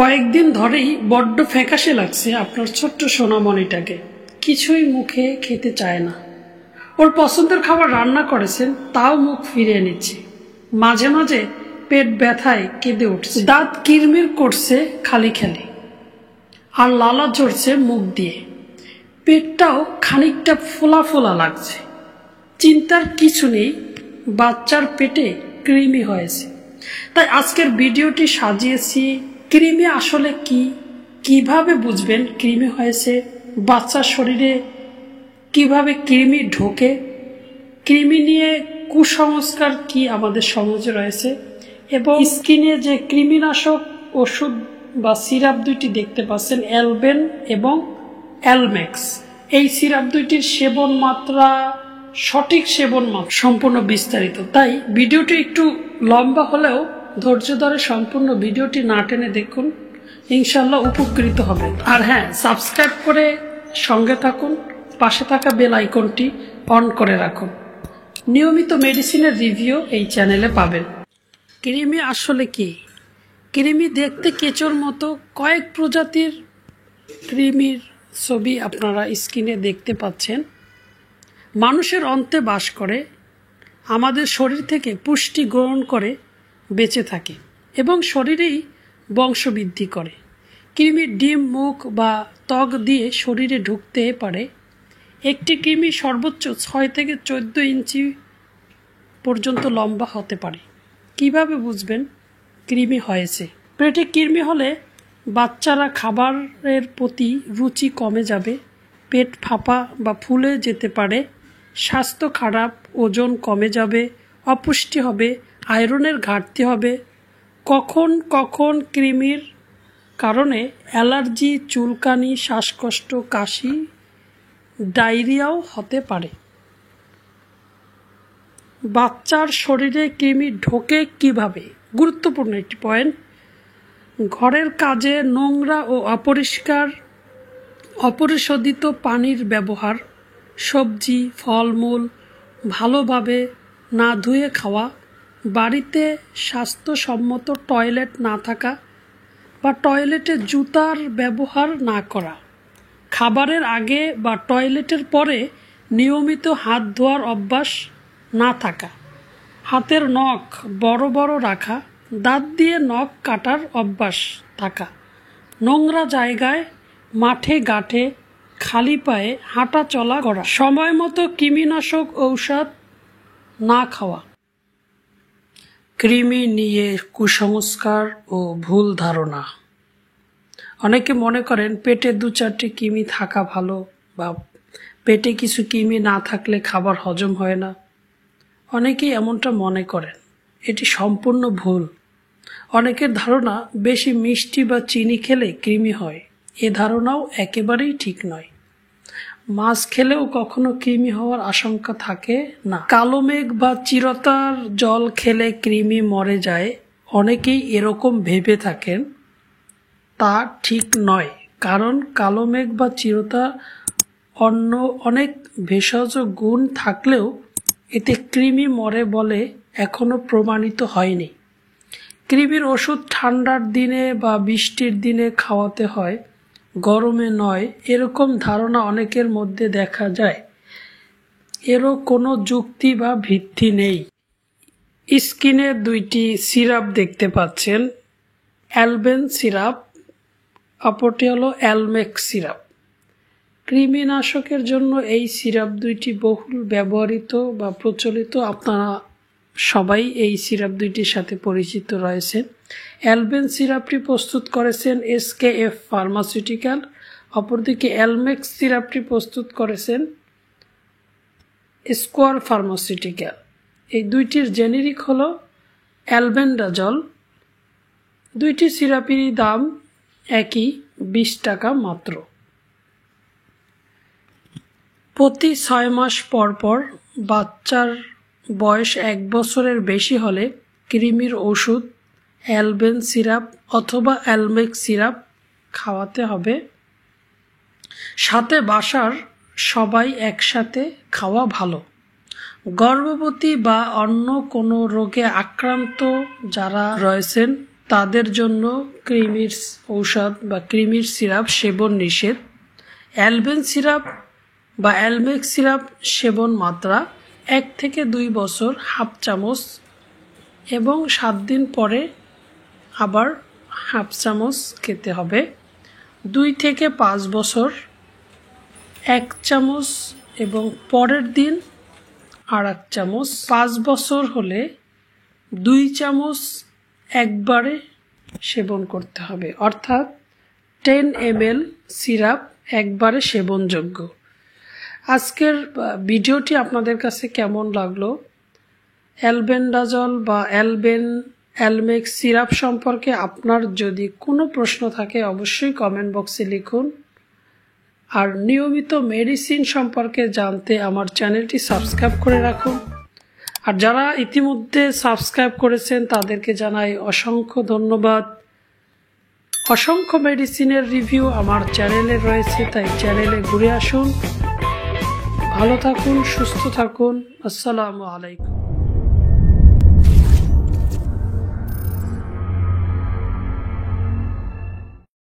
কয়েকদিন ধরেই বড্ড ফ্যাকাশে লাগছে আপনার ছোট্ট সোনামণিটাকে। কিছুই মুখে খেতে চায় না। ওর পছন্দের খাবার রান্না করেছেন, তাও মুখ ফিরিয়ে নিচ্ছে। মাঝে মাঝে পেট ব্যথায় কেঁদে উঠছে, দাঁত কিরমির করছে খালি খালি, আর লালা ঝরছে মুখ দিয়ে। পেটটাও খানিকটা ফোলা ফোলা লাগছে। চিন্তার কিছু নেই, বাচ্চার পেটে কৃমি হয়েছে। তাই আজকের ভিডিওটি সাজিয়েছি কৃমি আসলে কি, কিভাবে বুঝবেন কৃমি হয়েছে, বাচ্চার শরীরে কিভাবে কৃমি ঢোকে, কৃমি নিয়ে কুসংস্কার কি আমাদের সমাজে রয়েছে, এবং স্কিনে যে কৃমিনাশক ওষুধ বা সিরাপ দুইটি দেখতে পাচ্ছেন, অ্যালবেন এবং অ্যালমেক্স, এই সিরাপ দুইটির সেবন মাত্রা, সঠিক সেবন মাত্রা সম্পূর্ণ বিস্তারিত। তাই ভিডিওটি একটু লম্বা হলেও ধৈর্য ধরে সম্পূর্ণ ভিডিওটি না টেনে দেখুন, ইনশাল্লাহ উপকৃত হবেন। আর হ্যাঁ, সাবস্ক্রাইব করে সঙ্গে থাকুন, পাশে থাকা বেল আইকনটি অন করে রাখুন। নিয়মিত মেডিসিনের রিভিউ এই চ্যানেলে পাবেন। কৃমি আসলে কি? কৃমি দেখতে কেঁচোর মতো। কয়েক প্রজাতির কৃমির ছবি আপনারা স্ক্রিনে দেখতে পাচ্ছেন। মানুষের অন্তে বাস করে, আমাদের শরীর থেকে পুষ্টি গ্রহণ করে বেঁচে থাকে এবং শরীরেই বংশবৃদ্ধি করে। কৃমির ডিম, মুখ বা ত্বক দিয়ে শরীরে ঢুকতে পারে। একটি কৃমি সর্বোচ্চ 6 থেকে 14 ইঞ্চি পর্যন্ত লম্বা হতে পারে। কিভাবে বুঝবেন কৃমি হয়েছে? পেটে কৃমি হলে বাচ্চারা খাবারের প্রতি রুচি কমে যাবে, পেট ফাঁপা বা ফুলে যেতে পারে, স্বাস্থ্য খারাপ, ওজন কমে যাবে, অপুষ্টি হবে, আয়রনের ঘাটতি হবে। কখন কখন কৃমির কারণে অ্যালার্জি, চুলকানি, শ্বাসকষ্ট, কাশি, ডায়রিয়াও হতে পারে। বাচ্চার শরীরে কৃমি ঢোকে কিভাবে? গুরুত্বপূর্ণ একটি পয়েন্ট। ঘরের কাজে নোংরা ও অপরিশোধিত পানির ব্যবহার, সবজি, ফলমূল ভালোভাবে না ধুয়ে খাওয়া, বাড়িতে স্বাস্থ্যসম্মত টয়লেট না থাকা বা টয়লেটে জুতার ব্যবহার না করা, খাবারের আগে বা টয়লেটের পরে নিয়মিত হাত ধোয়ার অভ্যাস না থাকা, হাতের নখ বড় বড় রাখা, দাঁত দিয়ে নখ কাটার অভ্যাস থাকা, নোংরা জায়গায়, মাঠে ঘাটে খালি পায়ে হাঁটা চলা করা, সময় মতো কৃমিনাশক ঔষধ না খাওয়া। কৃমি নিয়ে কুসংস্কার ও ভুল ধারণা। অনেকে মনে করেন পেটে 2-4টি কৃমি থাকা ভালো, বা পেটে কিছু কৃমি না থাকলে খাবার হজম হয় না। অনেকেই এমনটা মনে করেন, এটি সম্পূর্ণ ভুল। অনেকের ধারণা বেশি মিষ্টি বা চিনি খেলে কৃমি হয়। এ ধারণাও একেবারেই ঠিক নয়। মাছ খেলেও কখনো কৃমি হওয়ার আশঙ্কা থাকে না। কালো মেঘ বা চিরতার জল খেলে কৃমি মরে যায়, অনেকেই এরকম ভেবে থাকেন। তা ঠিক নয়, কারণ কালো মেঘ বা চিরতা অন্য অনেক ভেষজ গুণ থাকলেও এতে কৃমি মরে বলে এখনো প্রমাণিত হয়নি। কৃমির ওষুধ ঠান্ডার দিনে বা বৃষ্টির দিনে খাওয়াতে হয়, গরমে নয়, এরকম ধারণা অনেকের মধ্যে দেখা যায়। এরও কোনো যুক্তি বা ভিত্তি নেই। স্ক্রিনে 2টি সিরাপ দেখতে পাচ্ছেন, অ্যালবেন সিরাপ, অপরটি হলো অ্যালমেক্স সিরাপ। কৃমিনাশকের জন্য এই সিরাপ 2টি বহুল ব্যবহৃত বা প্রচলিত। আপনারা সবাই এই সিরাপ 2টির সাথে পরিচিত রয়েছেন। অ্যালবেন সিরাপটি প্রস্তুত করেছেন SKF ফার্মাসিউটিক্যাল, অপরদিকে অ্যালমেক্স সিরাপটি প্রস্তুত করেছেন স্কোয়ার ফার্মাসিউটিক্যাল। এই 2টির জেনেরিক হলো অ্যালবেন্ডাজল। 2টি সিরাপেরই দাম একই, 20 টাকা মাত্র। প্রতি 6 মাস পর পর বাচ্চার বয়স 1 বছরের বেশি হলে কৃমির ওষুধ অ্যালবেন সিরাপ অথবা অ্যালমেক্স সিরাপ খাওয়াতে হবে। সাথে বাসার সবাই একসাথে খাওয়া ভালো। গর্ভবতী বা অন্য কোনো রোগে আক্রান্ত যারা রয়েছেন তাদের জন্য কৃমির ঔষধ বা কৃমির সিরাপ সেবন নিষেধ। অ্যালবেন সিরাপ বা অ্যালমেক সিরাপ সেবন মাত্রা 1 থেকে 2 বছর হাফ চামচ এবং 7 দিন পরে আবার হাফ চামচ খেতে হবে। 2 থেকে 5 বছর 1 চামচ এবং পরের দিন আর 1 চামচ। 5 বছর হলে 2 চামচ একবারে সেবন করতে হবে, অর্থাৎ 10 ml সিরাপ একবারে সেবনযোগ্য। আজকের ভিডিওটি আপনাদের কাছে কেমন লাগলো? অ্যালবেন্ডাজল বা অ্যালমেক সিরাপ সম্পর্কে আপনার যদি কোনো প্রশ্ন থাকে অবশ্যই কমেন্ট বক্সে লিখুন। আর নিয়মিত মেডিসিন সম্পর্কে জানতে আমার চ্যানেলটি সাবস্ক্রাইব করে রাখুন। আর যারা ইতিমধ্যে সাবস্ক্রাইব করেছেন তাদেরকে জানাই অসংখ্য ধন্যবাদ। অসংখ্য মেডিসিনের রিভিউ আমার চ্যানেলে রয়েছে, তাই চ্যানেলে ঘুরে আসুন। ভালো থাকুন, সুস্থ থাকুন। আসসালামু আলাইকুম।